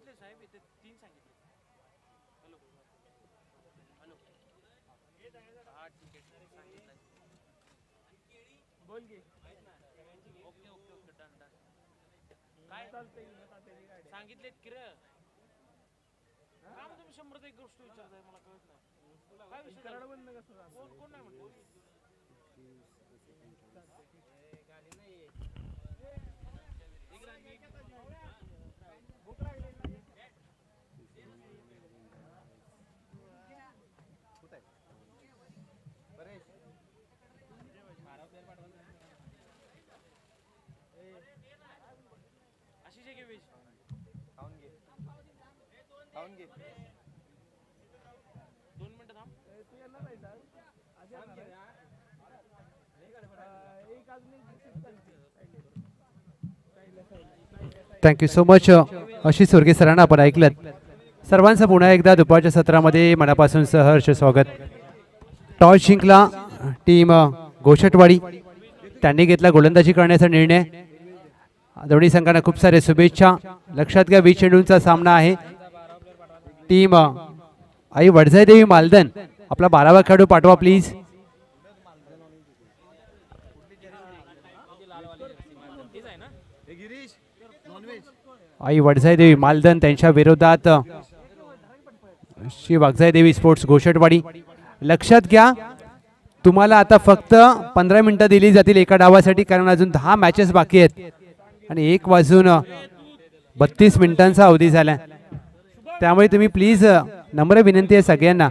सांगितले साहेब इथे 3 सांगितले. हॅलो हॅलो हा ठीक आहे सांगितलं. बोल की. Okay okay okay done done. काय चालतंय सांगितलेत की रे. काम तुम्ही 100 एक गोष्ट विचारताय मला कळत नाही. काय विषय करायला बंद कसं झालं? कोण कोण नाही म्हणतो. गाडी नाही भूक लागली कुठे आहे परेश आशिष आहे की वेज खाऊन घे 2 मिनिटं थांब. तू येणार नाही sir thank you so much Ashish Surge सरांना आपण ऐकलं. सर्वांचं पुन्हा एकदा दुपारच्या सत्रामध्ये मनापासून सहर्ष स्वागत. टॉस जिंकला टीम घोषटवाडी. त्यांनी घेतला गोलंदाजी करण्याचा निर्णय. दोन्ही संघांना खूप सारे शुभेच्छा. लक्षात घ्या 20 चेंडूंचा सामना आहे. टीम आई वडजाई देवी मालदन आपला 12वा खेळाडू पाठवा प्लीज. आई वडजाई देवी मालदन त्यांच्या विरोधात श्री वाघजाई देवी स्पोर्ट्स घोषटवाडी. लक्षात घ्या तुम्हाला आता फक्त 15 मिनिटं दिली जातील एका डावासाठी, कारण अजून 10 मॅचेस बाकी आहेत आणि 1 वाजून 32 मिनिटांचा अवधी झाला. त्यामुळे तुम्ही प्लीज नम्र विनंती आहे सगळ्यांना.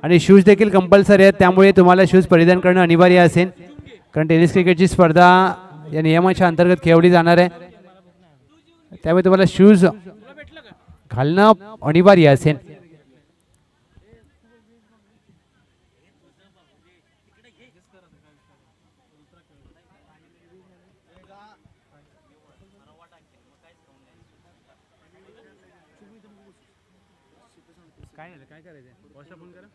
आणि शूज देखील कंपल्सरी आहेत, त्यामुळे तुम्हाला शूज परिधान करणं अनिवार्य असेल, कारण टेनिस क्रिकेटची स्पर्धा या नियमाच्या अंतर्गत खेळवली जाणार आहे. त्यामुळे तुम्हाला शूज घालणं अनिवार्य असेल. काय नाही काय करायचं व्हॉट्सअप फोन करा.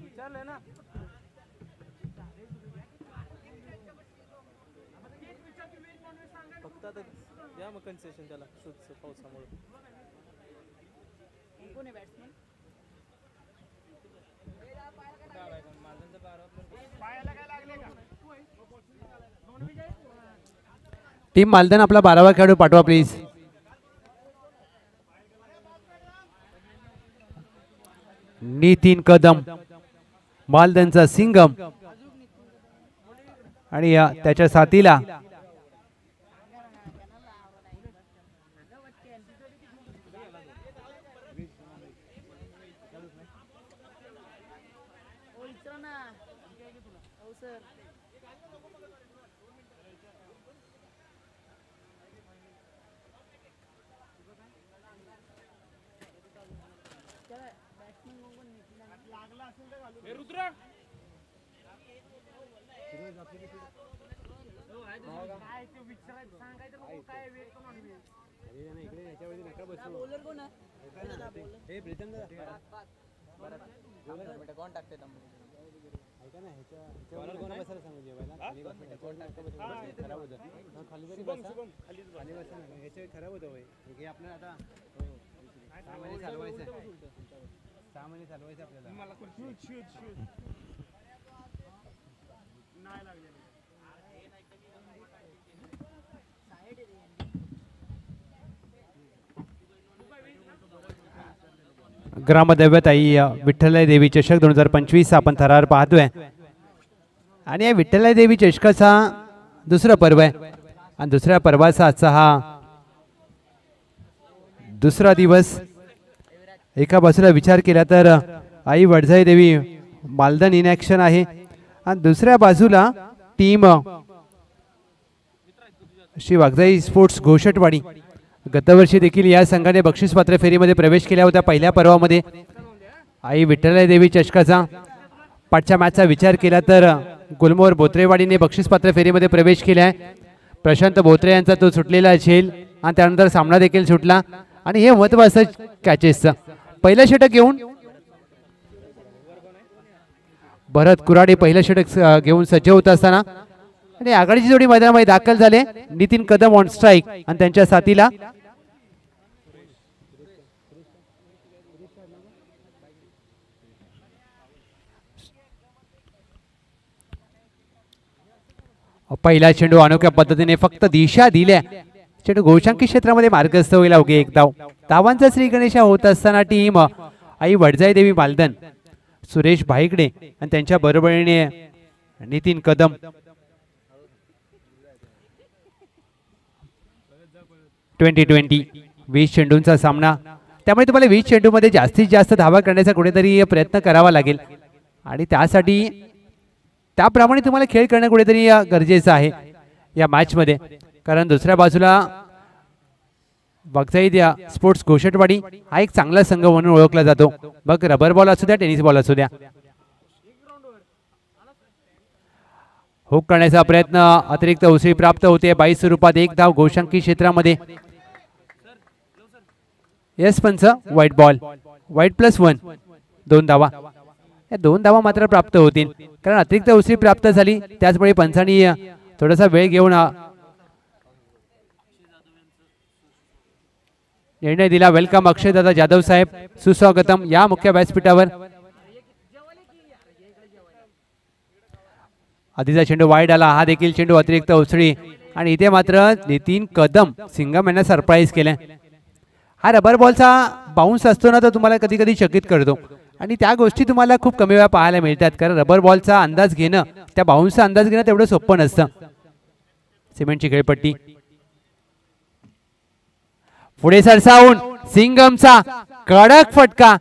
विचारलंय ना फक्त आता द्या मग कन्सेशन त्याला शूजचं पावसामुळे. कोण आहे बॅट्समन? पायाला काय लागले का? टीम मालदन आपला 12वा खेळाडू पाठवा प्लीज. नितीन कदम मालदनचा सिंगम आणि त्याच्या साथीला ग्रामदैवताई विठ्ठलाई देवी चषक 2025 आपण थरार पाहतोय. आणि या विठ्ठलाई देवी चषकाचा दुसरा पर्व आहे आणि दुसऱ्या पर्वाचा आजचा हा दुसरा दिवस. एका बाजूला विचार केला तर आई वडजाई देवी मालदन इन ॲक्शन आहे आणि दुसऱ्या बाजूला टीम श्री वाघजाई स्पोर्ट्स घोषटवाडी. गतवर्षी देखील या संघाने बक्षीसपात्र फेरीमध्ये प्रवेश केला होता पहिल्या पर्वामध्ये. आई विठ्ठलाई देवी चषकाचा पाठच्या मॅचचा विचार केला तर गुलमोहर बोत्रेवाडीने बक्षीसपात्र फेरीमध्ये प्रवेश केला आहे. प्रशांत बोत्रे यांचा तो सुटलेला झेल आणि त्यानंतर सामना देखील सुटला. आणि हे महत्त्वाचं कॅचेसचं पहिलं षटक घेऊन भरत कुराडे पहिलं षटक घेऊन सज्ज होत असताना आणि आघाडीची जोडी मैदानामध्ये दाखल झाले. नितीन कदम ऑन स्ट्राईक आणि त्यांच्या साथीला पहिला चेंडू अनोख्या पद्धतीने फक्त दिशा दिल्या. चेंडू गोशांकी क्षेत्रामध्ये मार्गस्थ होईल. अवघे एक धाव. धावांचा श्री गणेशा होत असताना टीम आई वडजाई देवी मालदन, सुरेश भाईकडे आणि त्यांच्या बरोबरीने नितीन कदम. 20-20 20 चेंडूंचा सामना. त्यामुळे तुम्हाला 20 चेंडूमध्ये जास्तीत जास्त धावा करण्याचा कुठेतरी प्रयत्न करावा लागेल आणि त्यासाठी त्याप्रमाणे तुम्हाला खेळ करणं कुठेतरी गरजेचं आहे या मॅच मध्ये. कारण दुसऱ्या बाजूला बघताय द्या स्पोर्ट्स घोषटवाडी हा एक चांगला संघ म्हणून ओळखला जातो. मग रबर बॉल असू द्या, टेनिस बॉल असू द्या. हुक करण्याचा प्रयत्न, अतिरिक्त उसळी प्राप्त होते. 22 स्वरूपात एक धाव घोषांकी क्षेत्रामध्ये. यस पंच, व्हाईट बॉल, व्हाईट +1 2 धावा. या 2 धावा मात्र प्राप्त होतील कारण अतिरिक्त उसळी प्राप्त झाली. त्याचमुळे पंचांनी थोडासा वेळ घेऊन निर्णय दिला. वेलकम अक्षय दादा जाधव साहेब, सुस्वागतम या मुख्य व्यासपीठावर. आधीचा चेंडू वाईड आला. हा देखील चेंडू अतिरिक्त उसळी आणि इथे मात्र नितीन कदम सिंगम यांना सरप्राईज केलं. हा रबर बॉलचा बाउन्स असतो ना, तो तुम्हाला कधी कधी चकित करतो आणि त्या गोष्टी तुम्हाला खूप कमी वेळा पाहायला मिळतात. कारण रबर बॉलचा अंदाज घेणं, त्या बाउन्सचा अंदाज घेणं तेवढं सोपं नसतं. सिमेंटची खेळपट्टी पुढे सरसावून सिंगमचा कडक फटका.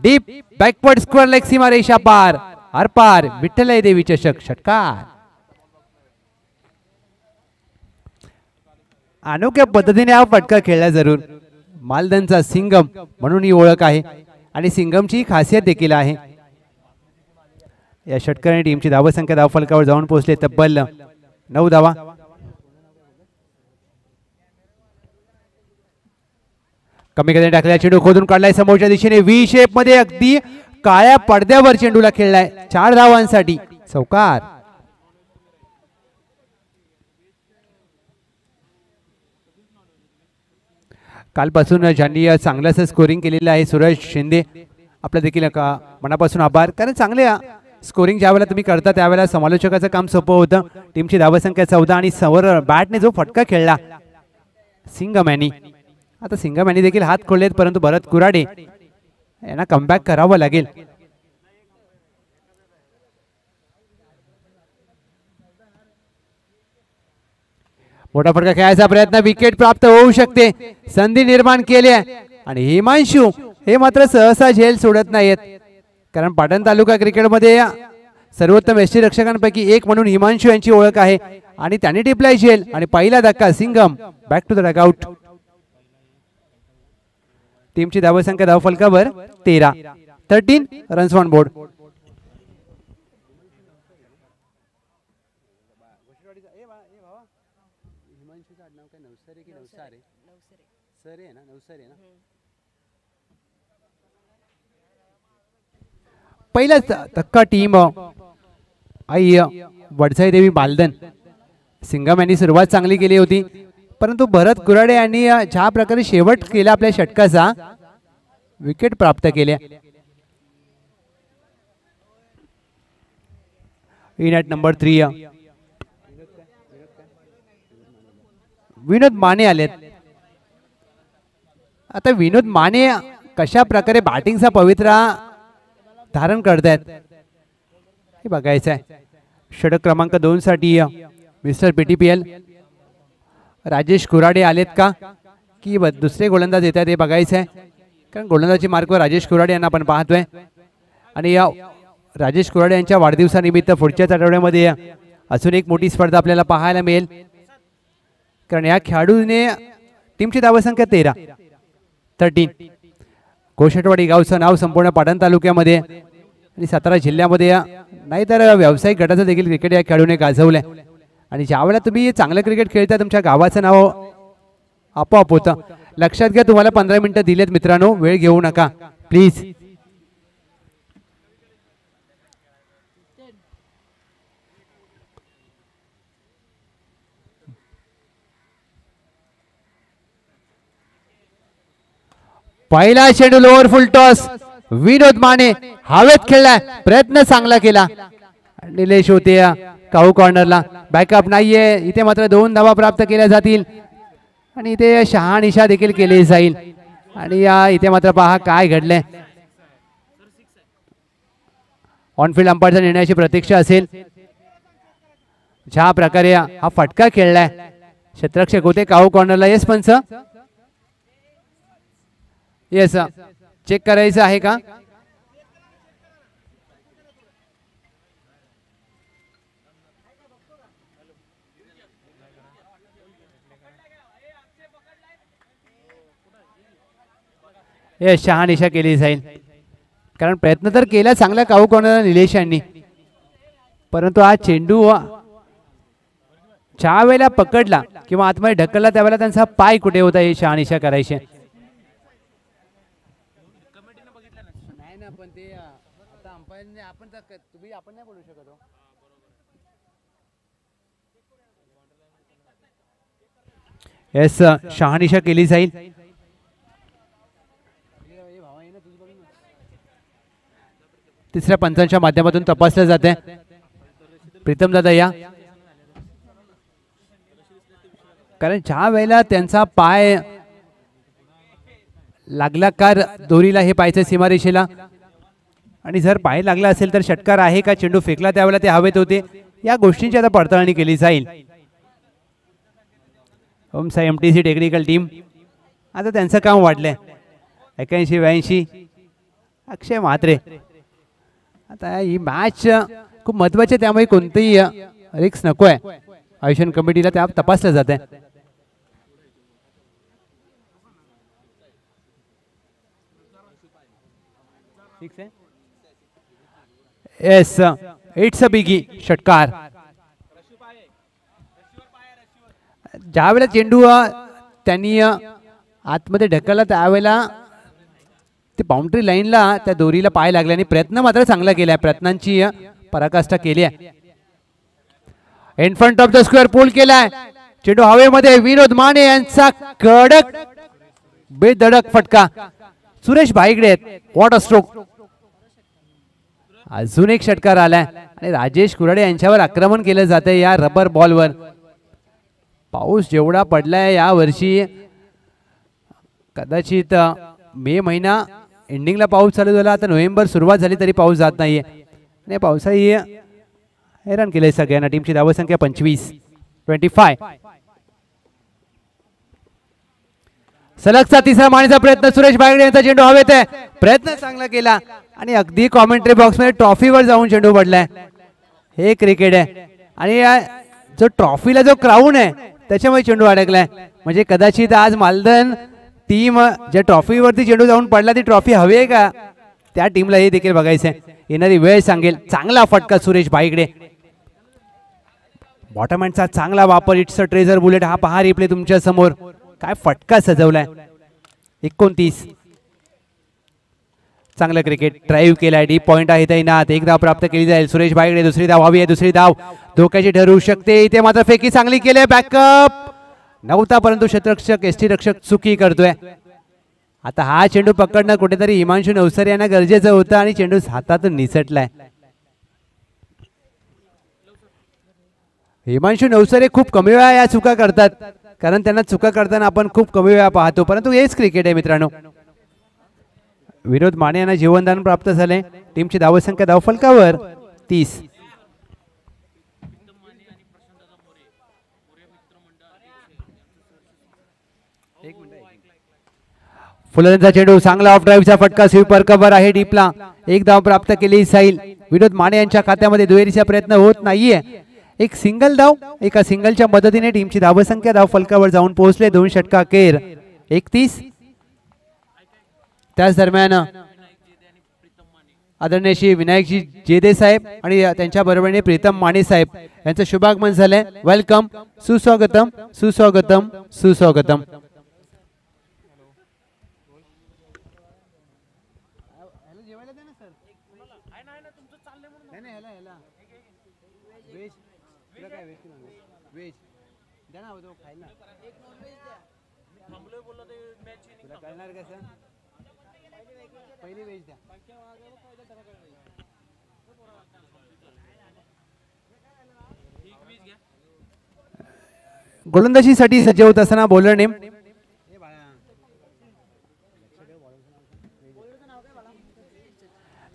डीप बॅकवर्ड स्क्वेअर लेग सीमा रेषा पार आरपार. विठ्ठलाई देवी चषक षटकार. अनोख्या पद्धतीने हा फटका खेळला. जरूर मालदनचा सिंगम म्हणून ही ओळख आहे आणि सिंगमची खासियत देखील आहे. या षटकाराने टीमची धावसंख्या धावफलकावर जाऊन पोहोचले तब्बल 9 धावा. कमी कधी टाकलेला चेंडू खोदून काढलाय समोरच्या दिशेने. व्ही शेप मध्ये अगदी काळ्या पडद्यावर चेंडूला खेळलाय. 4 धावांसाठी चौकार. कालपासून ज्यांनी चांगलंच स्कोरिंग केलेलं आहे सूरज शिंदे, आपलं देखील मनापासून आभार. कारण चांगले स्कोरिंग ज्यावेळेला तुम्ही करता त्यावेळेला समालोचकाचं काम सोपं होतं. टीमची धावसंख्या 14 आणि समोर बॅटने जो फटका खेळला सिंगम यांनी, आता सिंगम यांनी देखील हात खोललेत परंतु भरत कुराडे यांना कमबॅक करावं लागेल. मोठा फटका खेळायचा प्रयत्न, विकेट प्राप्त होऊ शकते. संधी निर्माण केली आणि हिमांशू हे मात्र सहसा झेल सोडत नाहीत. कारण पाटण तालुका क्रिकेटमध्ये सर्वोत्तम यष्टीरक्षकांपैकी एक म्हणून हिमांशू यांची ओळख आहे आणि त्यांनी टिपलाय झेल आणि पहिला धक्का Singham back to the dugout. टीमची धावसंख्या धावफलकावर 13 रन्स ऑन बोर्ड. पहिला धक्का टीम आई वडसाई देवी मालदन. सिंगम यांनी सुरुवात चांगली केली होती परंतु भरत कुराडे यांनी ज्या प्रकारे शेवट केला आपल्या षटकाचा, विकेट प्राप्त केल्या. इन ॲट नंबर 3 विनोद माने आलेत. आता विनोद माने कशा प्रकारे बॅटिंगचा पवित्रा धारण करतायत हे बघायचं आहे. षटक क्रमांक 2 साठी मिस्टर PTPL राजेश कुराडे आलेत का की दुसरे गोलंदाज येत आहेत हे बघायचं आहे. कारण गोलंदाजी मार्कवर राजेश कुराडे यांना आपण पाहतोय आणि या राजेश कुराडे यांच्या वाढदिवसानिमित्त पुढच्याच आठवड्यामध्ये अजून एक मोठी स्पर्धा आपल्याला पाहायला मिळेल. कारण या खेळाडूने टीमची धावसंख्या 13 कोशटवाडी गावचं नाव संपूर्ण पाटण तालुक्यामध्ये आणि 17 जिल्ह्यामध्ये नाहीतर व्यावसायिक गटाचं देखील क्रिकेट या खेळाडूने गाजवलंय. आणि ज्यावेळेला तुम्ही चांगलं क्रिकेट खेळता तुमच्या गावाचं नाव आपोआप होतं. लक्षात घ्या, तुम्हाला 15 मिनिटं दिलेत मित्रांनो, वेळ घेऊ नका प्लीज. पहिला चेंडू लोअर फुल टॉस. विनोद माने हवेत खेळलाय, प्रयत्न चांगला केला. निलेश होते काऊ कॉर्नरला. बॅकअप नाहीये इथे, मात्र 2 धावा प्राप्त केल्या जातील आणि इथे शहानिशा देखील केली जाईल. आणि इथे मात्र पहा काय घडलंय. ऑनफिल्ड अंपायरच्या निर्णयाची प्रतीक्षा असेल. ज्या प्रकारे हा फटका खेळलाय, क्षेत्ररक्षक होते काऊ कॉर्नरला. येस पंच, येस चेक करायचं आहे का? येस, शहानिशा केली जाईल. कारण प्रयत्न तर केला चांगला काऊ कॉर्नर निलेश यांनी, परंतु हा चेंडू ज्या वेळेला पकडला किंवा आतमध्ये ढकलला त्यावेळेला त्यांचा पाय कुठे होता हे शहानिशा करायचे. नाही ना, पण ते आता अंपायरने आपण तुम्ही आपण नाही बोलू शकत. येस, शहानिशा केली जाईल. तिसऱ्या पंचांच्या माध्यमातून तपासलं जाते. प्रीतम दादा या, कारण ज्या वेळेला त्यांचा पाय लागला का दोरीला, हे पायच्या सीमारेषेला, आणि जर पाय लागला असेल तर षटकार आहे का, चेंडू फेकला त्यावेळेला ते हवेत होते, या गोष्टींची आता पडताळणी केली जाईल. ओम साई MTC टेक्निकल टीम आता त्यांचं काम वाढलंय. 81-82 अक्षय म्हात्रे. आता ही मॅच खूप महत्वाची आहे, त्यामुळे कोणतेही रिक्स नको आहे. आयोजन कमिटीला त्या तपासलं जात आहे. येस, इट्स अ बिगी षटकार. ज्या वेळेला चेंडू त्यांनी आतमध्ये ढकलला त्यावेळेला ते बाउंड्री लाईनला त्या दोरीला पाय लागल्याने प्रयत्न मात्र चांगला केलाय, प्रयत्नांची पराकाष्ठा केली आहे. In front of the square pull केलाय, चेंडू हवेमध्ये. विनोद माने यांचा कडक बेधडक फटका. सुरेश भाईगडे आहेत, व्हॉट अ स्ट्रोक. अजून एक षटकार आलाय आणि राजेश कुराडे यांच्यावर आक्रमण केलं जाते या रबर बॉलवर. पाऊस जेवढा पडलाय या वर्षी, कदाचित मे महिना एंडिंगला पाऊस चालू झाला, आता नोव्हेंबर सुरुवात झाली तरी पाऊस जात नाहीये. आणि पावसाही हैराण केलंय सगळ्यांना. टीमची धावसंख्या 25. सलगचा तिसरा मारण्याचा प्रयत्न. सुरेश भाईगडे यांचा चेंडू हवेत आहे, प्रयत्न चांगला केला आणि अगदी कॉमेंट्री बॉक्स मध्ये ट्रॉफीवर जाऊन चेंडू पडलाय. हे क्रिकेट आहे आणि जो ट्रॉफीला जो क्राऊन आहे त्याच्यामुळे चेंडू अडकलाय. म्हणजे कदाचित आज मालदन टीम ज्या ट्रॉफीवरती चेंडू जाऊन पडला ती ट्रॉफी हवी आहे का, त्या टीमला हे देखील बघायचंय. येणारी वेळ सांगेल. चांगला फटका सुरेश भाईगडे. बॉटम हँडचा चांगला वापर. It's a treasurer bullet. हा पहा रिप्ले तुमच्या समोर, काय फटका सजवलाय. 29. चांगलं क्रिकेट. ड्राईव्ह केलाय, डीप पॉइंट आहे तैनात. एक धाव प्राप्त केली जाईल. सुरेश भाईगडे. दुसरी धाव हवी आहे, दुसरी धाव धोक्याची ठरू शकते. इथे मात्र फेकी चांगली केली. बॅकअप नव्हता, परंतु क्षेत्ररक्षक एसटी रक्षक चुकी करतोय. आता हा चेंडू पकडणं कुठेतरी हिमांशू नवसरे यांना गरजेचं होतं आणि चेंडू हातातून निसटलाय. हिमांशू नवसरे खूप कमी वेळा या चुका करतात, कारण त्यांना चुका करताना आपण खूप कमी वेळा पाहतो, परंतु हेच क्रिकेट आहे मित्रांनो. विनोद माने यांना जीवनदान प्राप्त झाले. टीमची धावसंख्या धावफलकावर 30. फुलंचा चेंडू चांगला ऑफ ड्राईव्हचा फटका. स्वीपर कव्हर आहे डीपला. एक धाव प्राप्त केली जाईल. विनोद माने यांच्या खात्यामध्ये दुहेरीचा प्रयत्न होत नाहीये. एक सिंगल धाव, एका सिंगलच्या मदतीने टीमची धावसंख्या धाव फलकावर जाऊन पोहोचले. 2 षटका अखेर 31. त्याच दरम्यान आदरणीय श्री विनायकजी जेदे साहेब आणि त्यांच्या बरोबरीने प्रीतम माने साहेब यांचं शुभागमन झालंय. वेलकम, सुस्वागतम, सुस्वागतम, सुस्वागतम. गोलंदाजीसाठी सज्ज होत असताना बॉलर नेम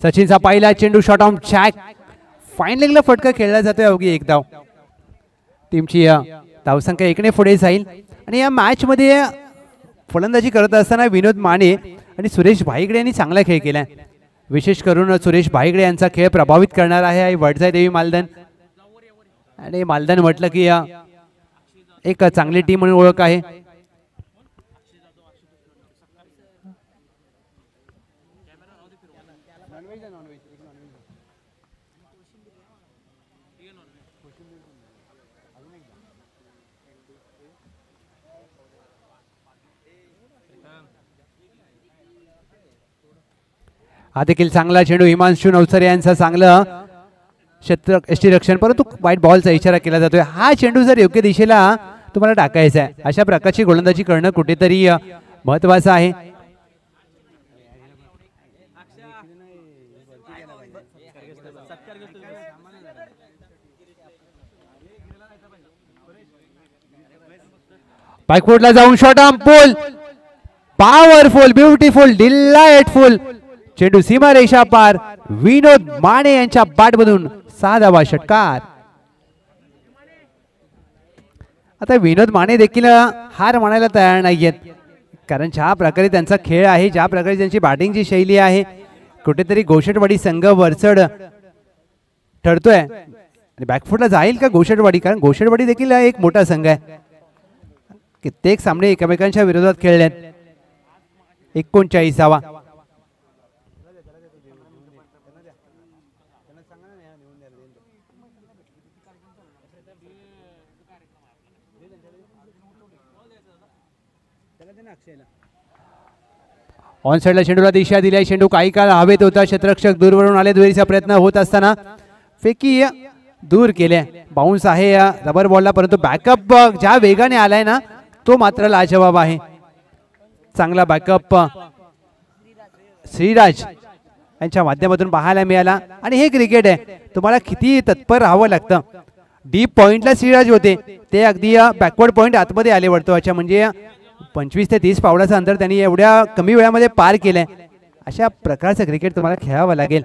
सचिनचा पहिला चेंडू शॉट ऑन चॅक फाईन लेगला फटका खेळला जातोय अवघी एक धाव. टीमची धावसंख्या 1 ने पुढे जाईल आणि या मॅच मध्ये फलंदाजी करत असताना विनोद माने आणि सुरेश भाईगडे यांनी चांगला खेळ केला. विशेष करून सुरेश भाईगडे यांचा खेळ प्रभावित करणार आहे वडजाई देवी मालदन. आणि मालदन म्हटलं की एक चांगली टीम म्हणून ओळख आहे. हा देखील चांगला चेंडू हिमांशु नवसरे यांचा चांगलं यष्टीरक्षण परंतु वाईट बॉलचा इशारा केला जातोय. हा चेंडू जर योग्य दिशेला तुम्हाला टाकायचा आहे अशा प्रकारची गोलंदाजी करणं कुठेतरी महत्वाचं आहे. बॅकफुटला जाऊन shot on pull powerful beautiful delightful चेंडू सीमा रेषा पार विनोद माने यांच्या बॅटमधून 6 धावा षटकार. आता विनोद माने देखील हार मानायला तयार नाहीयेत कारण ज्या प्रकारे त्यांचा खेळ आहे ज्या प्रकारे त्यांची बॅटिंगची शैली आहे कुठेतरी गोषटवाडी संघ वरचढ ठरतोय. आणि बॅकफुटला जाईल का गोषटवाडी कारण गोषटवाडी देखील एक मोठा संघ आहे. कित्येक सामने एकमेकांच्या विरोधात खेळलेत. 39 धावा. ऑन साइडला चेंडूला दिशा दिली. चेंडू काही काळ हवेत होता. क्षेत्ररक्षक दूरवरून आले. दुहेरीचा प्रयत्न होत असताना फेकी दूर केले. बाउन्स आहे रबर बॉलला परंतु बॅकअप ज्या वेगाने आलाय ना तो मात्र लाजवाब आहे. चांगला बॅकअप श्रीराज यांच्या माध्यमातून पाहायला मिळाला. आणि हे क्रिकेट आहे तुम्हाला किती तत्पर राहावं लागतं. डीप पॉइंटला श्रीराज होते ते अगदी बॅकवर्ड पॉइंट आतमध्ये आले वरतोच्या म्हणजे 25 ते 30 पावलाचं अंतर त्यांनी एवढ्या कमी वेळामध्ये पार केलंय. अशा प्रकारचं क्रिकेट तुम्हाला खेळावं लागेल.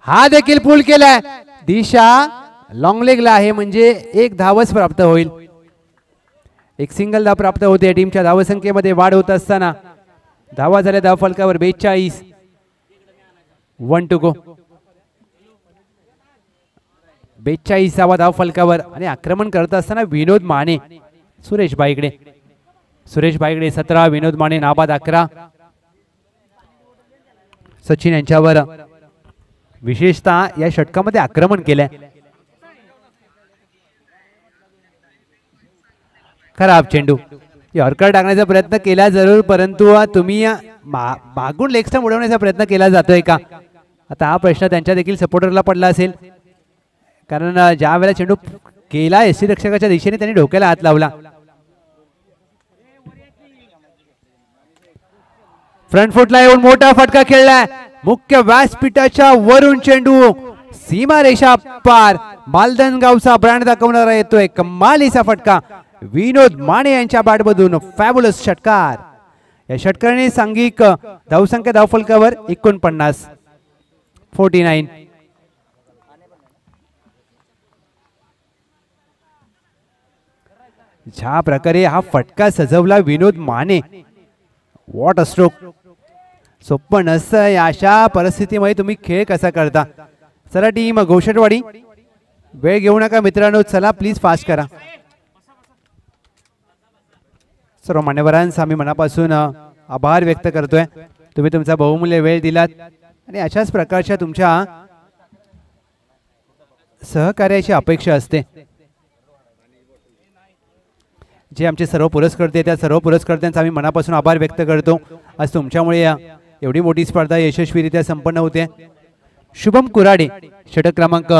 हा देखील पूल केलाय. दिशा लॉंग लेगला आहे म्हणजे 1 धावच प्राप्त होईल. एक सिंगल धाव प्राप्त होते. टीमच्या धावसंख्येमध्ये वाढ होत असताना धावा झाल्या धाव फलकावर 42. 1 टू गो. 42 धाव फलकावर आणि आक्रमण करत असताना विनोद माने सुरेश भाईगडे 17 विनोद माने नाबाद 11. सचिन यांच्यावर विशेषतः या षटकामध्ये आक्रमण केलंय. खराब चेंडू यॉर्कर टाकण्याचा प्रयत्न केला जरूर परंतु तुम्ही मागून लेग स्टंप उडवण्याचा प्रयत्न केला जातोय का. आता हा प्रश्न त्यांच्या देखील सपोर्टरला पडला असेल कारण ज्या वेळेला चेंडू केला यष्टीरक्षकाच्या दिशेने त्यांनी डोक्याला हात लावला. फ्रंट फुटला येऊन मोठा फटका खेळलाय. मुख्य व्यासपीठाच्या वरून चेंडू सीमा रेषा पार मालदन गावचा ब्रँड दाखवणारा येतोय. कमालीचा फटका विनोद माने यांच्या बॅटमधून फॅब्युलस षटकार. या षटकाराने सांघिक धावसंख्या धावफलकावर 49. 49. ज्या प्रकारे हा फटका सजवला विनोद माने व्हॉट अ स्ट्रोक. सोपं नसतं अशा परिस्थितीमध्ये तुम्ही खेळ कसा करता. चला टीम घोषटवाडी वेळ घेऊ नका मित्रांनो चला प्लीज फास्ट करा. सर्व मान्यवरांचा आम्ही मनापासून आभार व्यक्त करतोय. तुम्ही तुमचा बहुमूल्य वेळ दिलात आणि अशाच प्रकारच्या तुमच्या सहकार्याची अपेक्षा असते. जे आमचे सर्व पुरस्कर्ते त्या सर्व पुरस्कर्त्यांचा आम्ही मनापासून आभार व्यक्त करतो. आज तुमच्यामुळे एवढी मोठी स्पर्धा यशस्वीरित्या संपन्न होते. शुभम कुराडे षटक क्रमांक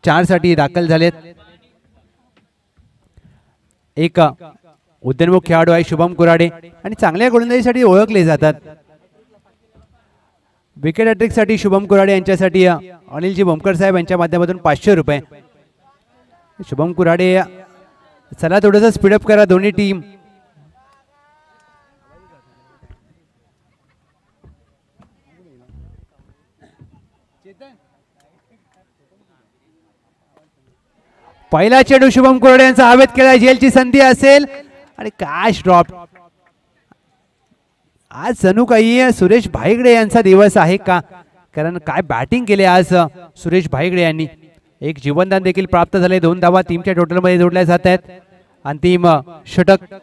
4 साठी दाखल झालेत. एक उद्योन्मुख खेळाडू आहे शुभम कुराडे आणि चांगल्या गोलंदाजीसाठी ओळखले जातात. विकेट हॅट्रिकसाठी शुभम कुराडे यांच्यासाठी अनिलजी भोमकर साहेब यांच्या माध्यमातून 500 रुपये. शुभम कुराडे चला थोडंसं स्पीडअप करा दोन्ही टीम. पहिला चेंडू शुभम कुराडे यांचा हवेत केला. झेलची संधी असेल आणि कॅच ड्रॉप. आज जणू काही सुरेश भाईगडे यांचा दिवस आहे का, कारण काय बॅटिंग केले आज सुरेश भाईगडे यांनी. एक जीवनदान देखील प्राप्त झाले. 2 धावा टीमच्या टोटल मध्ये जोडल्या जात आहेत. अंतिम षटक.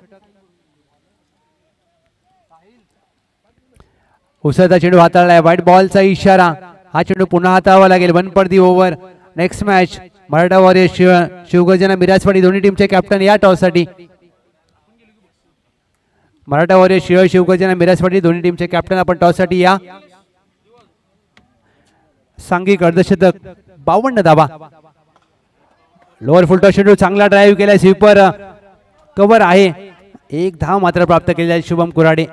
उसळता चेंडू हाताळलाय. व्हाईट बॉलचा इशारा. हा चेंडू पुन्हा हाताळावा लागेल. 1 per the over. Next match Maratha warriors Shivgarjana Mirajwadi दोन्ही टीमचे कॅप्टन या टॉस साठी. मराठा वॉरियर्स शिवगर्जना मिराजवाडी दोन्ही टीमचे कॅप्टन आपण टॉस साठी या. सांघिक अर्धशतक 52 धावा. लोअर फुल टॉस चेंडू चांगला ड्राईव्ह केला. स्वीपर कव्हर आहे. 1 धाव मात्र प्राप्त केलेला आहे शुभम कुराडे.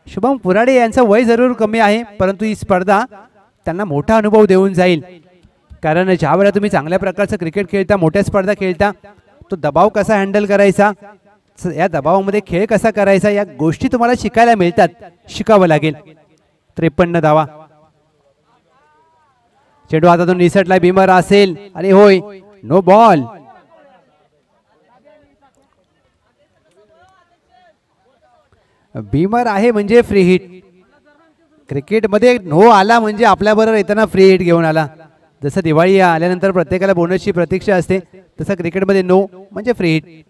शुभम कुराडे यांचं वय जरूर कमी आहे, परंतु ही स्पर्धा त्यांना मोठा अनुभव देऊन जाईल. कारण ज्या वेळेला तुम्ही चांगल्या प्रकारचं क्रिकेट खेळता, मोठ्या स्पर्धा खेळता, तो दबाव कसा हँडल करायचा, या दबावामध्ये खेळ कसा करायचा, या गोष्टी तुम्हाला शिकायला मिळतात. शिकावं लागेल. 53 धावा. चेंडू हातातून निसटला. बिमर असेल आणि होय, नो बॉल. बिमर आहे म्हणजे फ्री हिट. क्रिकेटमध्ये नो आला म्हणजे आपल्याबरोबर येताना फ्री हिट घेऊन आला. जसं दिवाळी आल्यानंतर प्रत्येकाला बोनसची प्रतीक्षा असते, तसं क्रिकेटमध्ये नो म्हणजे फ्री हिट.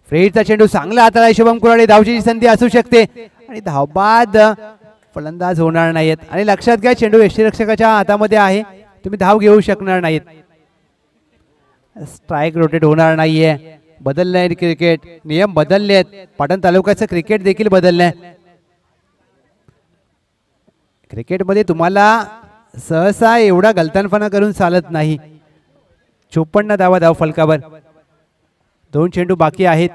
फ्री हिटचा चेंडू चांगला हाताळला शुभम कुराडे. धावची संधी असू शकते आणि धावबाद फलंदाज होणार नाहीत. आणि लक्षात घ्या, चेंडू यष्टीरक्षकाच्या हातामध्ये आहे, तुम्ही धाव घेऊ शकणार नाहीत. स्ट्राईक रोटेट होणार नाहीये. बदललंय क्रिकेट, नियम बदललेत. पाटण तालुक्याचं क्रिकेट देखील बदललंय. क्रिकेटमध्ये तुम्हाला सहसा एवढा गलतानपणा करून चालत नाही. 54 धावा धाव फलकावर. 2 चेंडू बाकी आहेत.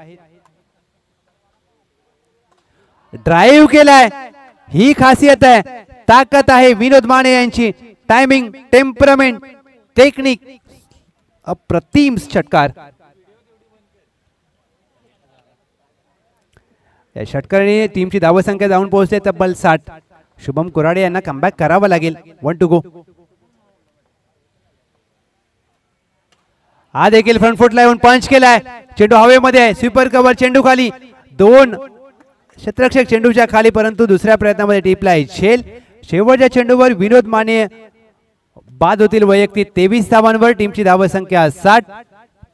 ड्राईव्ह केलाय. ही खासियत आहे, ताकद आहे विनोद माने यांची. टायमिंग, टेम्परमेंट, टेक्निक, अप्रतिम षटकार. या षटकाराने टीमची धावसंख्या जाऊन पोहोचते तब्बल 60. शुभम कुराडे यांना कमबॅक करावा लागेल. 1 टू गो. हा देखील फ्रंट फुटला येऊन पंच केलाय. चेंडू हवेमध्ये आहे. Sweeper cover. चेंडू खाली. 2 क्षेत्ररक्षक चेंडूच्या खाली, परंतु दुसऱ्या प्रयत्नामध्ये टिपलाय झेल. शेवटच्या चेंडूवर विनोद माने बाद होतील वैयक्तिक. 23 धावांवर टीमची धावसंख्या 60.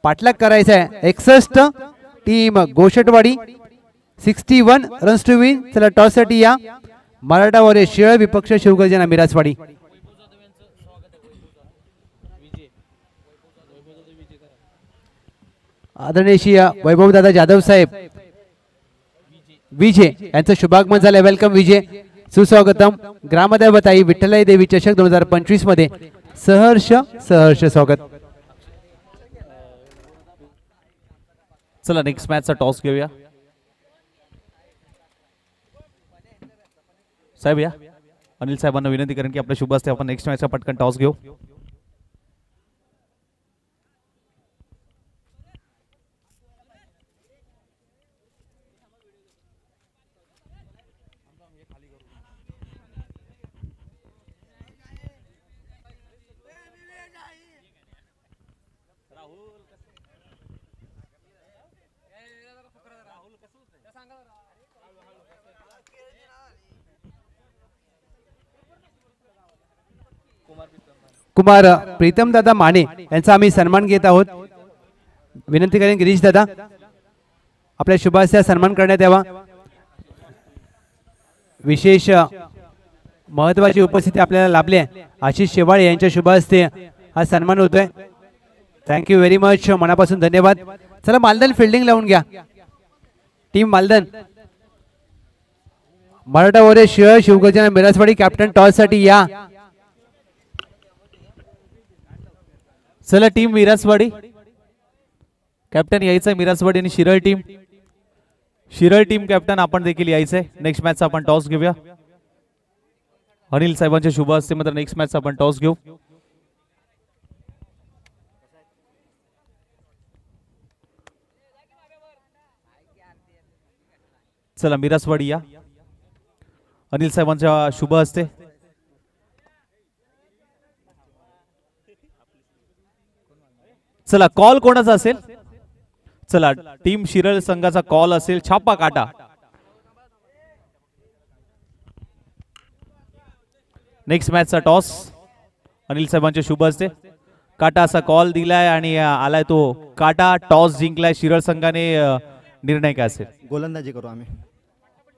पाठलाग करायचा आहे 61. Team Goshatwadi 61 runs to win. चला टॉस साठी या. मराठा वॉरियर्स शिळ विपक्ष शिवगर्जना मिराजवाडी. आदरणीय वैभवदादा जाधव साहेब विजय यांचं शुभागमन झालंय. वेलकम विजय, सुस्वागतम. ग्रामदेवताई विठ्ठलाई देवी चषक 2025 मध्ये सहर्ष सहर्ष स्वागत. चला नेक्स्ट मॅचचा टॉस घेऊया. साहेब या. अनिल साहेबांना विनंती करेन की आपल्या शुभ असते आपण नेक्स्ट मॅचचा पटकन टॉस घेऊ. कुमार प्रीतम दादा माने यांचा आम्ही सन्मान घेत आहोत. विनंती करेन गिरीश दादा आपल्या शुभास्या सन्मान करण्यात यावा. विशेष महत्वाची उपस्थिती आपल्याला लाभली आहे. आशिष शेवाळे यांच्या शुभ हस्ते हा सन्मान होतोय. थँक्यू व्हेरी मच, मनापासून धन्यवाद. चला मालदन फिल्डिंग लावून घ्या. Team Maldan. Maratha warriors Shil Shivgarjana Mirajwadi captain toss साठी या. चला टीम मिराजवाडी कॅप्टन यायचंय मिरासवाडी आणि Shiral team. Shiral team captain आपण देखील यायचंय. नेक्स्ट मॅचचा आपण टॉस घेऊया. अनिल साहेबांच्या शुभ हस्ते मात्र नेक्स्ट मॅचचा आपण टॉस घेऊ. चला मिरासवाडी या. अनिल साहेबांच्या शुभ हस्ते. चला कॉल कोणाचा असेल. चला टीम शिरळ संघाचा कॉल असेल छापा काटा. नेक्स्ट मॅचचा टॉस अनिल साहेबांच्या शुभ हस्ते. काटा असा कॉल दिलाय आणि आलाय तो काटा. टॉस जिंकलाय शिरळ संघाने. निर्णय काय असेल. गोलंदाजी करू आम्ही.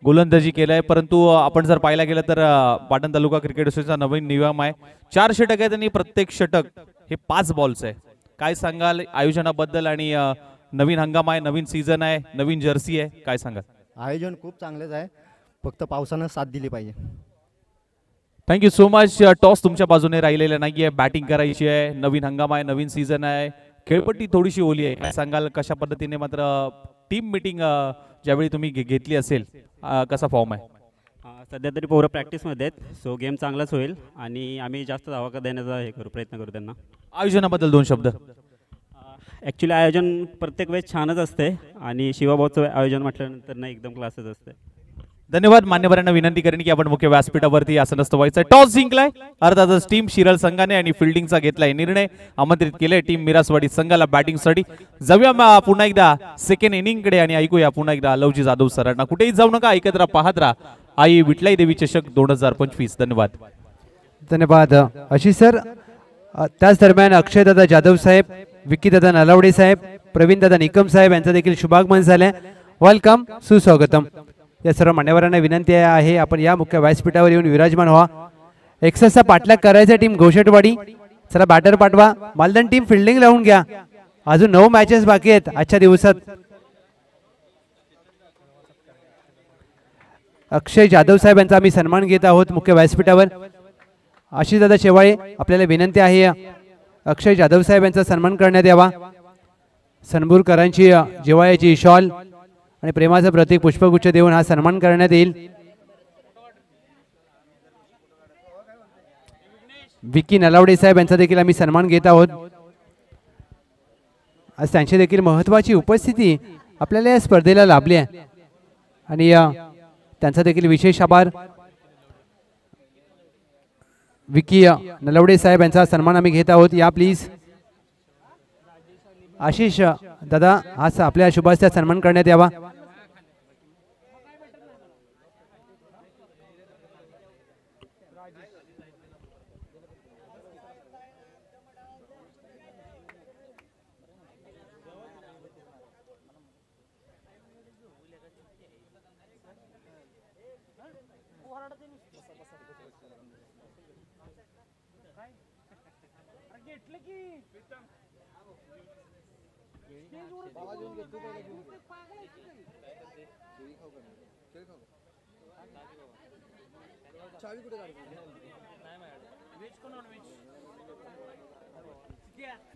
गोलंदाजी केलाय परंतु आपण जर पाहायला गेलं तर पाटण तालुका क्रिकेट असोसिएशनचा नवीन नियम आहे 4 षटक आहेत आणि प्रत्येक षटक हे 5 बॉल्स आहे. काय सांगाल आयोजनाबद्दल आणि नवीन हंगाम आहे, नवीन सीझन आहे, नवीन जर्सी आहे, काय सांगाल. आयोजन खूप चांगलेच आहे, फक्त पावसानं साथ दिली पाहिजे. Thank you so much. टॉस तुमच्या बाजूने राहिलेला नाहीये. बॅटिंग करायची आहे. नवीन हंगाम आहे, नवीन सीझन आहे. खेळपट्टी थोडीशी ओली आहे. काय सांगाल कशा पद्धतीने मात्र टीम मीटिंग ज्यावेळी तुम्ही घेतली असेल कसा फॉर्म आहे. सध्या तरी पोरं प्रॅक्टिसमध्ये आहेत. सो गेम चांगलाच होईल आणि आम्ही जास्त धावा देण्याचा प्रयत्न करू त्यांना. आयोजनाबद्दल 2 शब्द. ॲक्च्युली आयोजन प्रत्येक वेळेस छानच असते आणि शिवाभाऊचं आयोजन म्हटल्यानंतर ना एकदम क्लासच असते. धन्यवाद. मान्यवरांना विनंती करेन की आपण मुख्य व्यासपीठावरती आसनस्थ व्हायचं. टॉस जिंकलाय अर्थातच टीम शिरळ संघाने आणि फिल्डिंगचा घेतलाय निर्णय. आमंत्रित केले टीम मिरासवाडी संघाला बॅटिंगसाठी. जाऊया पुन्हा एकदा सेकंड इनिंग कडे आणि ऐकूया पुन्हा एकदा लवजी जाधव सरांना. कुठेही जाऊ नका, ऐकत राहा, पाहत राहा आई विठलाई देवी चषक 2025. धन्यवाद. धन्यवाद आशिष सर. त्याच दरम्यान अक्षयदादा जाधव साहेब, विक्कीदादा नलावडे साहेब, प्रवीणदादा निकम साहेब यांचं देखील शुभागमन झालंय. वेलकम, सुस्वागतम. या सर्व मान्यवरांना विनंती आहे आपण या मुख्य व्यासपीठावर येऊन विराजमान व्हा. एक्सेसचा पाठलाग करायचा टीम घोषटवाडी. चला बॅटर पाठवा. मालदण टीम फिल्डिंग लावून घ्या. अजून 9 मॅचेस बाकी आहेत आजच्या दिवसात. अक्षय जाधव साहेब यांचा आम्ही सन्मान घेत आहोत मुख्य व्यासपीठावर. आशिषदादा शेवाळे आपल्याला विनंती आहे अक्षय जाधव साहेब यांचा सन्मान करण्यात यावा. सनबुरकरांची जिव्हाळ्याची शॉल आणि प्रेमाचं प्रतीक पुष्पगुच्छ देऊन हा सन्मान करण्यात येईल. विकी नलावडे साहेब यांचा देखील आम्ही सन्मान घेत आहोत. आज त्यांची देखील महत्त्वाची उपस्थिती आपल्याला या स्पर्धेला लाभली आहे आणि त्यांचा देखील विशेष आभार. विकी नलावडे साहेब यांचा सन्मान आम्ही घेत आहोत. या प्लीज. आशिष दादा हा आपल्या शुभास्त्यात सन्मान करण्यात यावा.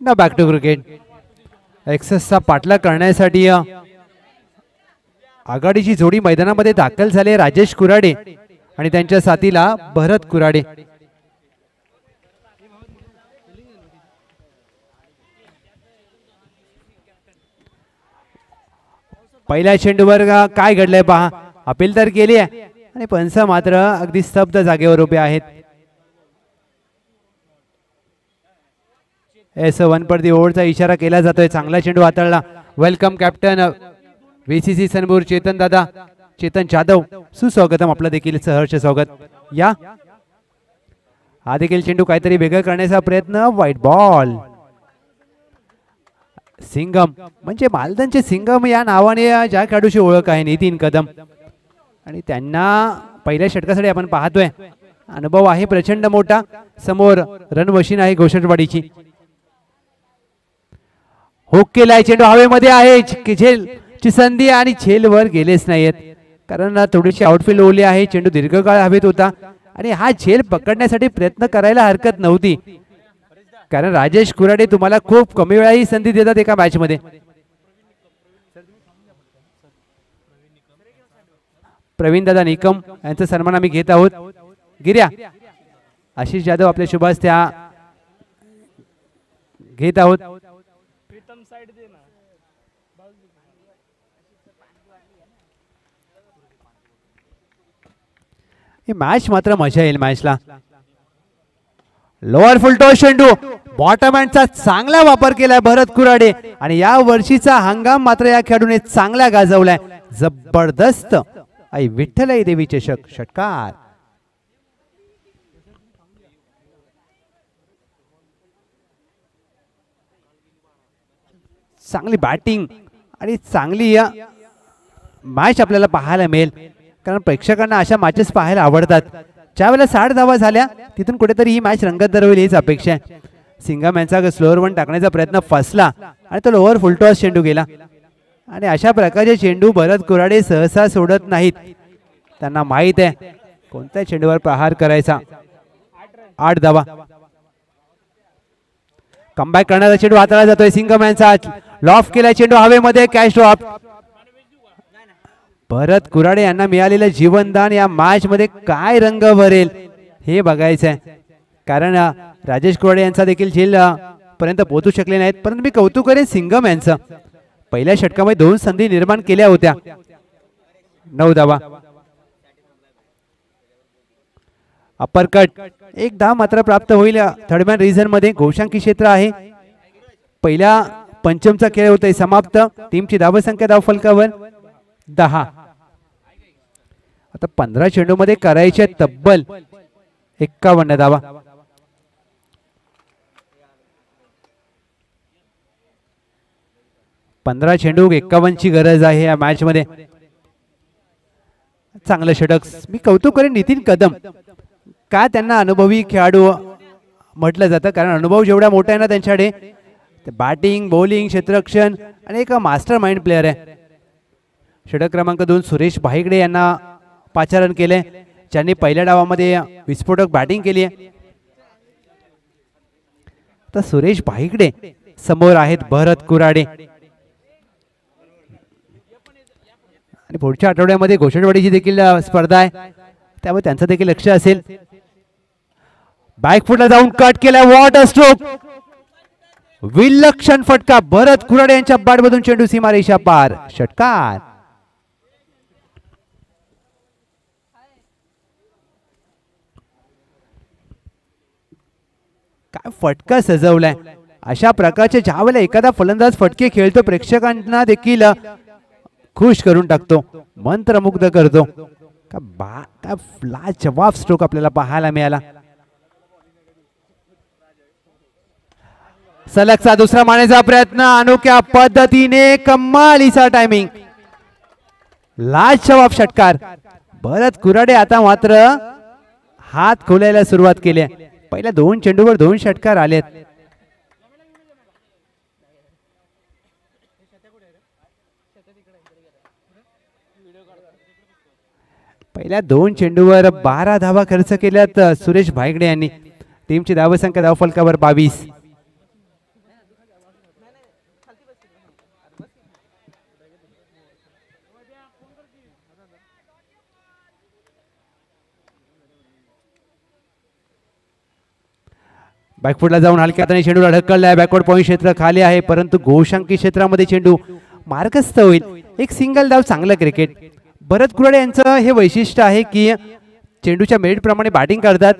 ना बॅक टू क्रिकेट. एक्सेसचा पाठलाग करण्यासाठी आघाडीची जोडी मैदानामध्ये दाखल झाले. राजेश कुराडे आणि त्यांच्या साथीला भरत कुराडे. पहिल्या चेंडूवर काय घडलंय पहा. अपील तर केली आहे आणि पंच मात्र अगदी स्तब्ध जागेवर उभे आहेत. S1 परती ओव्हरचा इशारा केला जातोय. चांगला चेंडू हाताळला. वेलकम कॅप्टन VCC सनबूर चेतन दादा, चेतन जाधव. सुस्वागतम, आपलं देखील सहर्ष स्वागत. या हा देखील चेंडू काहीतरी वेगळं करण्याचा प्रयत्न. White ball. सिंगम म्हणजे मालदणचे सिंगम या नावाने ज्या खेळाडूची ओळख आहे नितीन कदम आणि त्यांना पहिल्या षटकासाठी आपण पाहतोय. अनुभव आहे प्रचंड मोठा. समोर रन मशीन आहे घोषटवाडीची. हुक केलाय. चेंडू हवेमध्ये आहे. झेलची संधी आणि झेलवर गेलेच नाहीत कारण थोडीशी आउटफील्ड ओली आहे. चेंडू दीर्घकाळ हवेत होता आणि हा झेल पकडण्यासाठी प्रयत्न करायला हरकत नव्हती कारण राजेश कुराडे तुम्हाला खूप कमी वेळा ही संधी देतात एका मॅच मध्ये. प्रवीण दादा निकम यांचा सन्मान आम्ही घेत आहोत. गिर्या आशिष जाधव आपल्या शुभ हस्ते घेत आहोत. ही मॅच मात्र मजा येईल मॅचला. लोअर फुलटॉस चेंडू बॉटम हँडचा चांगला वापर केलाय भरत कुराडे आणि या वर्षीचा हंगाम मात्र या खेळाडूने चांगला गाजवलाय. जबरदस्त आई विठ्ठलाई देवी चषक षटकार. चांगली बॅटिंग आणि चांगली या मॅच आपल्याला पाहायला मिळेल कारण प्रेक्षकांना अशा मॅचेस पाहायला आवडतात. ज्या वेळेला 60 धावा झाल्या तिथून कुठेतरी ही मॅच रंगतदार होईल हीच अपेक्षा आहे. सिंघम यांचा स्लोअर वन टाकण्याचा प्रयत्न फसला आणि तो लोअर फुलटॉस चेंडू गेला आणि अशा प्रकारचे चेंडू भरत कुराडे सहसा सोडत नाहीत. त्यांना माहित आहे कोणत्या चेंडूवर प्रहार करायचा. 8 धावा. कमबॅक करणारा चेंडू हाताळला जातोय. सिंघम यांचा लॉफ केला चेंडू हवेमध्ये कॅच ड्रॉप. भरत कुराडे यांना मिळालेलं जीवनदान या मॅच मध्ये काय रंग भरेल हे बघायचं आहे कारण राजेश कुराडे यांचा देखील झेल पर्यंत पोहोचू शकले नाहीत. परंतु मी कौतुक करेन सिंघम यांचं. पहिल्या षटकामध्ये 2 संधी निर्माण केल्या होत्या. 9 धावा. अप्परकट 1 धाव मात्र प्राप्त होईल. थर्डमॅन रिझन मध्ये घोषांकी क्षेत्र आहे. पहिल्या पंचमचा खेळ होतोय समाप्त. टीमची धावसंख्या धाव फलकावर 10. आता 15 चेंडू मध्ये करायचे तब्बल 51 धावा. पंधरा चेंडू 51 ची गरज आहे या मॅच मध्ये. चांगलं षटक. मी कौतुक करेन नितीन कदम. का त्यांना अनुभवी खेळाडू म्हटलं जातं कारण अनुभव जेवढा मोठा आहे ना त्यांच्याकडे बॅटिंग बॉलिंग क्षेत्ररक्षण आणि एक मास्टर माइंड प्लेअर आहे. षटक क्रमांक 2 सुरेश भाईगडे यांना पाचारण केले ज्यांनी पहिल्या डावामध्ये विस्फोटक बॅटिंग केली आहे. तर सुरेश भाईगडे समोर आहेत भरत कुराडे आणि पुढच्या आठवड्यामध्ये घोषणवाडीची देखील स्पर्धा आहे त्यामुळे त्यांचं देखील लक्ष असेल. बॅकफुटला जाऊन कट केला. What a stroke. विलक्षण फटका. भरत कुराडे यांच्या बॅटमधून चेंडू सीमारेषा पार. षटकार. काय फटका सजवलाय. अशा प्रकारचे ज्या वेळेला एखादा फलंदाज फटके खेळतो प्रेक्षकांना देखील खुश करून टाकतो मंत्रमुग्ध करतो. का लाजवाब स्ट्रोक आपल्याला पाहायला मिळाला. सलगचा दुसरा मारण्याचा प्रयत्न अनोख्या पद्धतीने कमालीचा टायमिंग. लाजवाब षटकार. भरत कुराडे आता मात्र हात खोलायला सुरुवात केली. पहिल्या 2 चेंडूवर 2 षटकार आलेत. पहिल्या 2 चेंडूवर 12 धावा खर्च केल्यात सुरेश भाईगडे यांनी. टीमची धावसंख्या धावफलकावर 22. बॅकफुटला जाऊन हलक्या हाताने चेंडूला ढकललाय. बॅकवर्ड पॉईंट क्षेत्र खाली आहे परंतु घोषांकी क्षेत्रामध्ये चेंडू मार्गस्थ होईल. एक सिंगल धाव. चांगलं क्रिकेट. भरत कुराडे यांचं हे वैशिष्ट्य आहे की चेंडूच्या मेरिट प्रमाणे बॅटिंग करतात.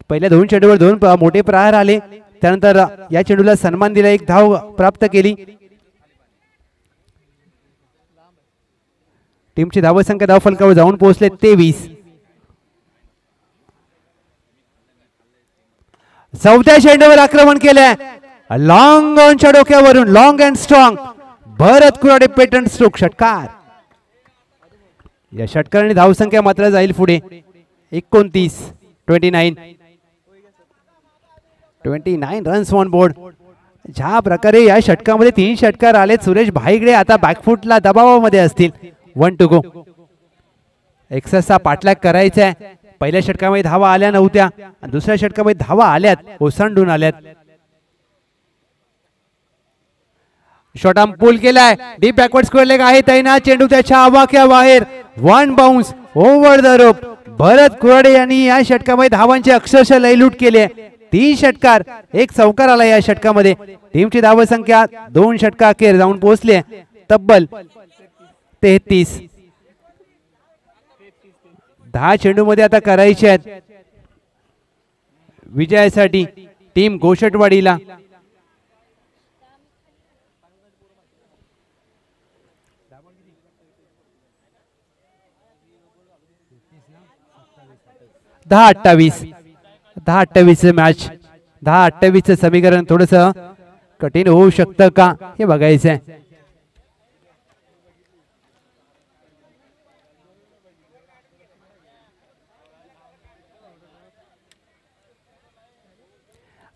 पहिल्या 2 चेंडूवर 2 मोठे प्रहार आले. त्यानंतर या चेंडूला सन्मान दिला. 1 धाव प्राप्त केली. टीमची धावसंख्या धावफलकावर जाऊन पोहोचले 23. 4थ्या चेंडूवर आक्रमण केलंय. लॉंग ऑनच्या डोक्यावरून long and strong. Bharat Kurade patent stroke. षटकार. या षटकाराने धावसंख्या मात्र जाईल पुढे 29. 29 रन्स ऑन बोर्ड. ज्या प्रकारे या षटकामध्ये 3 षटकार आलेत. सुरेश भाईगडे आता बॅकफुटला दबावामध्ये असतील. 1 टू गो. एक्सेसचा पाठलाग करायचा आहे. पहिल्या षटकामध्ये धावा आल्या नव्हत्या. दुसऱ्या षटकामध्ये धावा आल्यात. ओसंडून आल्यात. शॉर्ट आर्म पुल केलाय, डीप बॅकवर्ड स्क्वेअर लेग आहे तैनात, चेंडू त्याच्या आवाक्या बाहेर, one bounce over the rope. Bharat Kurade यांनी या षटकामध्ये धावांची अक्षरशः लयलूट केली आहे. 3 षटकार 1 चौकार आला या षटकामध्ये. टीमची धाव संख्या 2 षटका अखेर जाऊन पोहोचली तब्बल 33. 10 चेंडू मध्ये आता करायचे आहेत विजयासाठी टीम गोषटवाडीला. दहा 28 मॅच, 10-28 समीकरण थोडस कठीण होऊ शकतं का हे बघायचं आहे.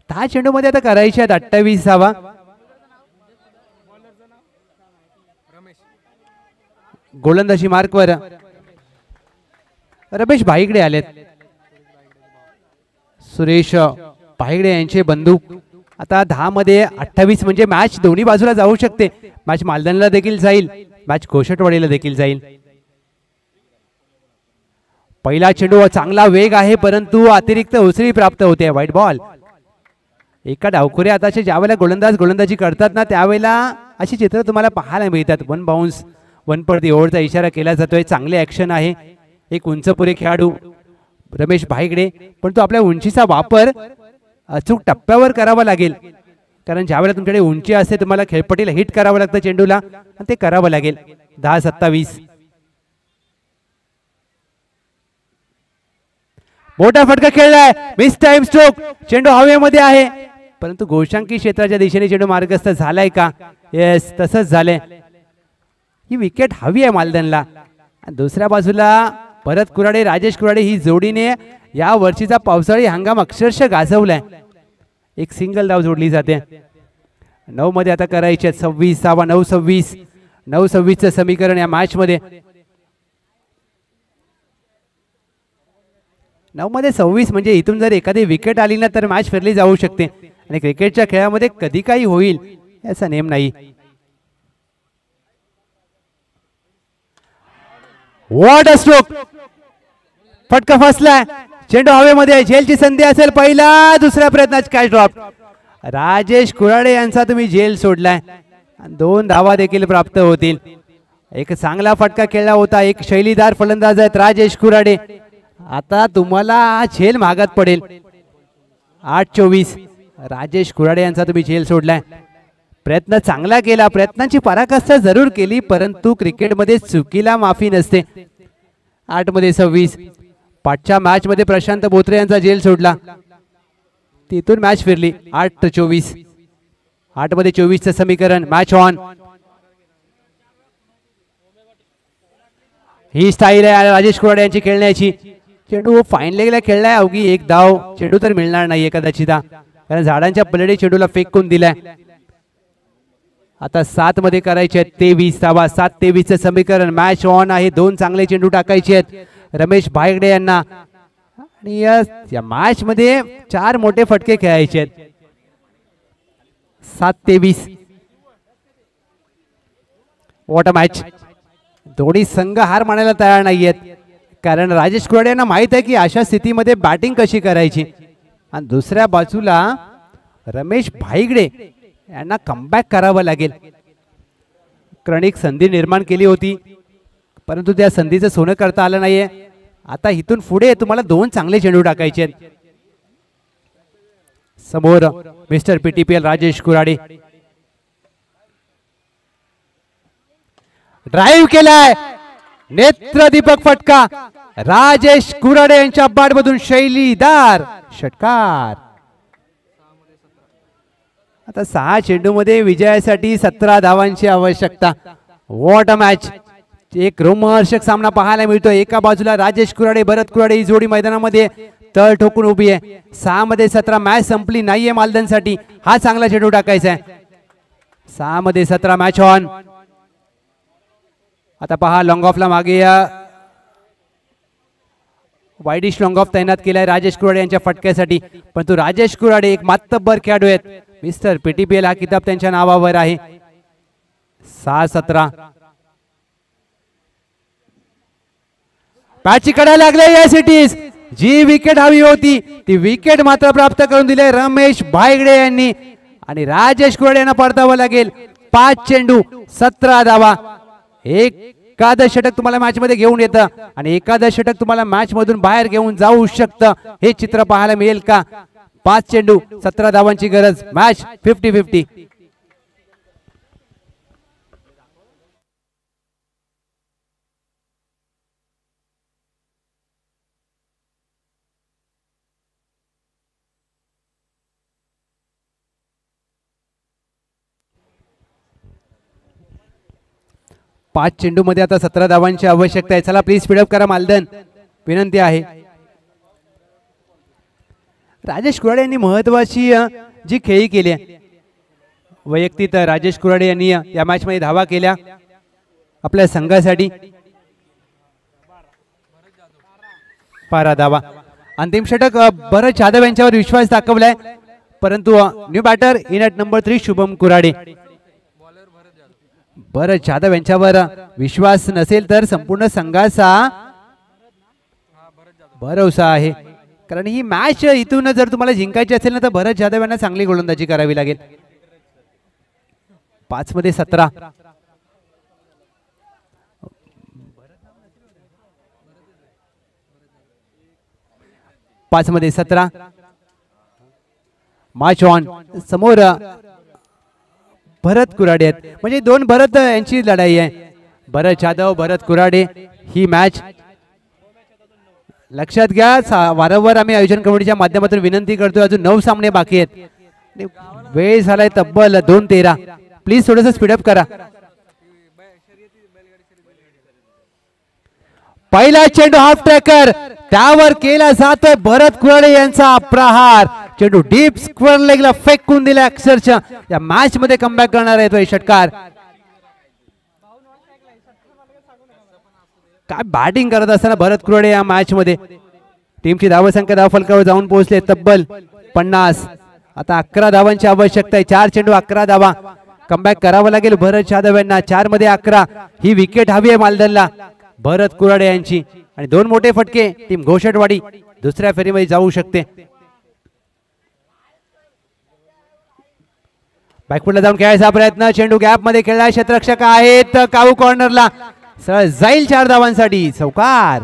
दहा चेंडू मध्ये आता करायचे आहेत 28 धावा. गोलंदाजी मार्कवर रमेश भाईगडे आलेत. सुरेश भाईगडे यांचे बंधू. आता 10 मध्ये 28 म्हणजे मॅच दोन्ही बाजूला जाऊ शकते. मॅच मालदानला देखील जाईल, मॅच गोषटवाडीला देखील जाईल. पहिला चेंडू चांगला वेग आहे परंतु अतिरिक्त उसळी प्राप्त होते. White ball. एका डावखुरे आताचे ज्यावेळेला गोलंदाजी करतात ना त्यावेळेला अशी चित्र तुम्हाला पाहायला मिळतात. 1 बाउन्स 1 पर दी ओव्हरचा इशारा केला जातोय. चांगले ऍक्शन आहे. एक उंचपुरे खेळाडू रमेश भाईगडे, पण तो आपल्या उंचीचा वापर अचूक टप्प्यावर करावा लागेल. कारण ज्यावेळेला तुमच्याकडे उंची असते तुम्हाला खेळपट्टीला हिट करावं लागतं चेंडूला आणि ते करावं लागेल. 10-27. मोठा फटका खेळलाय. Miss time stroke. चेंडू हवेमध्ये आहे परंतु गोशांकी क्षेत्राच्या दिशेने चेंडू मार्गस्थ झालाय का? येस, तसंच झालंय. ही विकेट हवी आहे मालदनला. दुसऱ्या बाजूला भरत कुराडे राजेश कुराडे ही जोडीने या वर्षीचा पावसाळी हंगाम अक्षरशः गाजवलाय. एक सिंगल धाव जोडली जाते. 9 मध्ये आता करायचे 26 धावा. 9-26 समीकरण या मॅच मध्ये. 9 मध्ये 26 म्हणजे इथून जर एखादी विकेट आली ना तर मॅच फिरली जाऊ शकते आणि क्रिकेटच्या खेळामध्ये कधी काही होईल याचा नेम नाही. What a stroke. फटका फसलाय. चेंडू हवेमध्ये. झेलची संधी असेल. पहिला दुसऱ्या प्रयत्नात कॅच ड्रॉप. राजेश कुराडे यांचा तुम्ही झेल सोडलाय. 2 धावा देखील प्राप्त होतील. एक चांगला फटका खेळला होता. एक शैलीदार फलंदाज आहेत राजेश कुराडे. आता तुम्हाला झेल महागात पडेल. 8-24. राजेश कुराडे यांचा तुम्ही झेल सोडलाय. प्रयत्न चांगला केला. प्रयत्नांची पराकाष्ठा जरूर केली परंतु क्रिकेटमध्ये चुकीला माफी नसते. 8 मध्ये 26. पाठच्या मॅच मध्ये प्रशांत बोत्रे यांचा झेल सोडला. तिथून मॅच फिरली. 8-24. 8 मध्ये 24 समीकरण. Match on. ही स्टाईल आहे राजेश कुराडे यांची खेळण्याची. चेंडू फाईन लेगला खेळलाय. अवघी 1 धाव. चेंडू तर मिळणार नाहीये कदाचित कारण झाडांच्या पलडी चेंडूला फेकून दिलाय. आता 7 मध्ये करायचे 23 धावा. 7-23 समीकरण. मॅच ऑन आहे. 2 चांगले चेंडू टाकायचे आहेत रमेश भाईगडे यांना आणि या मॅच मध्ये 4 मोठे फटके खेळायचे आहेत. 7-23. What a match. दोन्ही संघ हार मानायला तयार नाहीयेत कारण राजेश कुराडे यांना माहित आहे की अशा स्थितीमध्ये बॅटिंग कशी करायची आणि दुसऱ्या बाजूला रमेश भाईगडे यांना कमबॅक करावं लागेल. क्रॉनिक संधी निर्माण केली होती परंतु त्या संधीचं सोनं करता आलं नाहीये. आता इथून पुढे तुम्हाला 2 चांगले चेंडू टाकायचे आहेत. समोर मिस्टर पीटीपीएल राजेश कुराडे. ड्राईव्ह केलाय. नेत्रदीपक फटका. राजेश कुराडे यांच्या बॅटमधून शैलीदार षटकार. आता 6 चेंडू मध्ये विजयासाठी 17 धावांची आवश्यकता. What a match. एक रोमहर्षक सामना पाहायला मिळतो. एका बाजूला राजेश कुराडे भरत कुराडे ही जोडी मैदानामध्ये तळ ठोकून उभी आहे. 6 मध्ये 17 मॅच संपली नाहीये मालदनसाठी. हा चांगला चेंडू टाकायचा आहे. 6 मध्ये 17 मॅच ऑन. आता पहा लॉंग ऑफला मागे वाईडिश लॉंग ऑफ तैनात केलाय राजेश कुराडे यांच्या फटक्यासाठी पण तो राजेश कुराडे एक मातब्बर खेळाडू आहेत. मिस्टर पीटीपीएल हा किताब त्यांच्या नावावर आहे. 6-17. पॅची कडा लागले या सिटीज. जी विकेट हवी होती ती विकेट मात्र प्राप्त करून दिले रमेश भायगडे यांनी आणि राजेश कुराडे यांना परतावं लागेल. 5 चेंडू 17 धावा. एखादं षटक तुम्हाला मॅच मध्ये घेऊन येतं आणि एखादं षटक तुम्हाला मॅच मधून बाहेर घेऊन जाऊ शकतं. हे चित्र पाहायला मिळेल का? 5 चेंडू 17 धावांची गरज. मॅच 50-50. पाच चेंडू मध्ये आता 17 धावांची आवश्यकता आहे. चला प्लीज स्पीडअप करा मालदन, विनंती आहे. राजेश कुराडे यांनी महत्वाची जी खेळी केली आहे वैयक्तिक राजेश कुराडे यांनी या मॅच मध्ये धावा केल्या आपल्या संघासाठी. 12 धावा. अंतिम षटक भरत जाधव यांच्यावर विश्वास दाखवलाय परंतु new batter in at number 3 Shubham Kurade. Bharat Jadhav यांच्यावर विश्वास नसेल तर संपूर्ण संघाचा भरोसा आहे कारण ही मॅच इथून जर तुम्हाला जिंकायची असेल ना तर भरत जाधव यांना चांगली गोलंदाजी करावी लागेल. 5 मध्ये 17. पाच मध्ये 17. Match on. समोर भरत कुराडे आहेत म्हणजे 2 भरत यांची लढाई आहे. भरत जाधव भरत कुराडे ही मॅच लक्षात घ्या. वारंवार आम्ही आयोजन कमिटीच्या माध्यमातून विनंती करतोय अजून 9 सामने बाकी आहेत. वेळ झालाय तब्बल 2:13. प्लीज थोडंसं स्पीडअप करा. पहिला चेंडू हाफ ट्रॅकर त्यावर केला जातोय भरत कुराडे यांचा प्रहार. चेंडू डीप स्क्वेअर लेगला फेकून दिला. अक्षरशः या मॅच मध्ये कमबॅक करणार आहे तो षटकार. काय बॅटिंग करत असताना भरत कुराडे या मॅच मध्ये. टीमची धावसंख्या धावफलकावर जाऊन पोहोचले तब्बल 50. आता 11 धावांची आवश्यकता आहे. 4 चेंडू 11 धावा. कमबॅक करावं लागेल भरत जाधव यांना. 4 मध्ये 11. ही विकेट हवी आहे मालदनला भरत कुराडे यांची आणि 2 मोठे फटके. टीम घोषटवाडी दुसऱ्या फेरीमध्ये जाऊ शकते. बॅकफुटला जाऊन खेळायचा प्रयत्न. चेंडू गॅप मध्ये खेळला. क्षेत्ररक्षक आहेत काऊ कॉर्नरला सरळ जाईल 4 धावांसाठी. चौकार.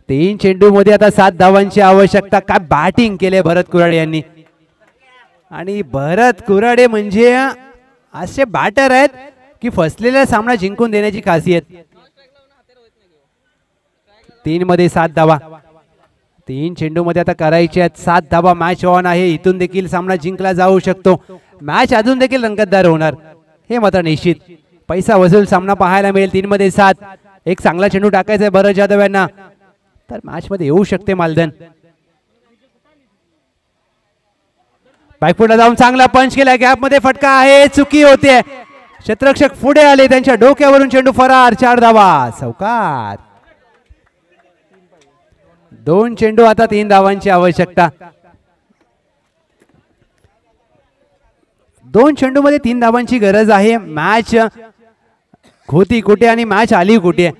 3 चेंडू मध्ये आता 7 धावांची आवश्यकता. काय बॅटिंग केले भरत कुराडे यांनी आणि भरत कुराडे म्हणजे असे बॅटर आहेत की फसलेला सामना जिंकून देण्याची खासियत. 3 मध्ये 7 धावा. 3 चेंडू मध्ये आता करायचे आहेत 7 धावा. मॅच ऑन आहे. इथून देखील सामना जिंकला जाऊ शकतो. मॅच अजून देखील रंगतदार होणार हे मात्र निश्चित. पैसा वसूल सामना पाहायला मिळेल. 3 मध्ये 7. एक चांगला चेंडू टाकायचा आहे भरत जाधव यांना तर मॅच मध्ये येऊ शकते मालदन. बॅकफुटला जाऊन चांगला पंच केला. गॅप मध्ये फटका आहे. चुकी होते. क्षेत्ररक्षक पुढे आले. त्यांच्या डोक्यावरून चेंडू फरार. 4 धावा. चौकार. 2 चेंडू आता 3 धावांची आवश्यकता. 2 चेंडू मध्ये 3 धावांची गरज आहे. मॅच होती कुठे आणि मॅच आली कुठे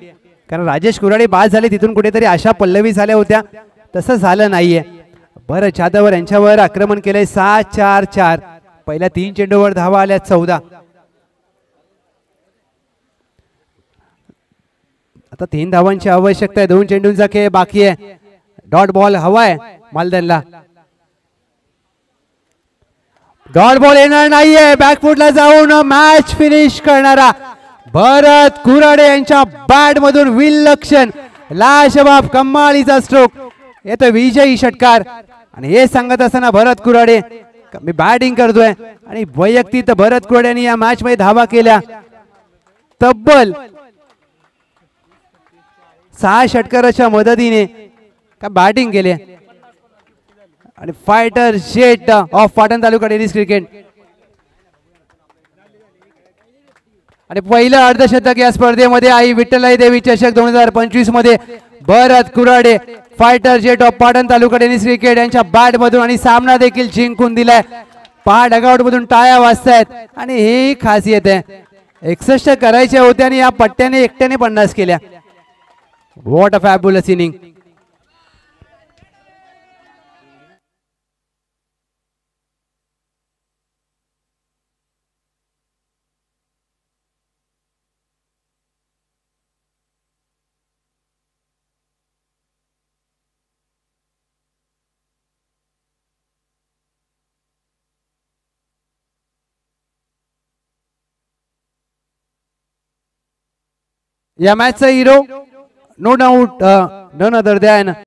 कारण राजेश कुराडे बाद झाले तिथून कुठेतरी आशा पल्लवी झाल्या होत्या तसं झालं नाहीये. भरत जाधव यांच्यावर आक्रमण केलंय. 6-4-4. पहिल्या 3 चेंडूवर धावा आल्या 14. आता 3 धावांची आवश्यकता आहे. 2 चेंडूंचा खेळ बाकी आहे. डॉट बॉल हवाय मालदनला. डॉट बॉल येणार नाहीये. बॅकफुटला जाऊन मॅच फिनिश करणारा भरत कुराडे यांच्या बॅट मधून विलक्षण लाजवाब कमालीचा स्ट्रोक येतो. विजयी षटकार आणि हे सांगत असताना भरत कुराडे मी बॅटिंग करतोय आणि वैयक्तिक भरत कुराडे यांनी या मॅच मध्ये धावा केल्या तब्बल 6 षटकाराच्या मदतीने का बॅटिंग केले आणि fighter jet of Patan taluka tennis cricket आणि पहिलं अर्धशतक या स्पर्धेमध्ये आई विठ्ठलाई देवी चषक 2025 मध्ये Bharat Kurade fighter jet of Patan taluka tennis cricket यांच्या बॅट मधून आणि सामना देखील जिंकून दिलाय. पहा डगआउट मधून टाळ्या वाजतायत आणि ही खासियत आहे. 61 करायच्या होत्या आणि या पट्ट्याने एकट्याने 50 केल्या. What a fabulous inning. या मॅचचा hero no doubt none other than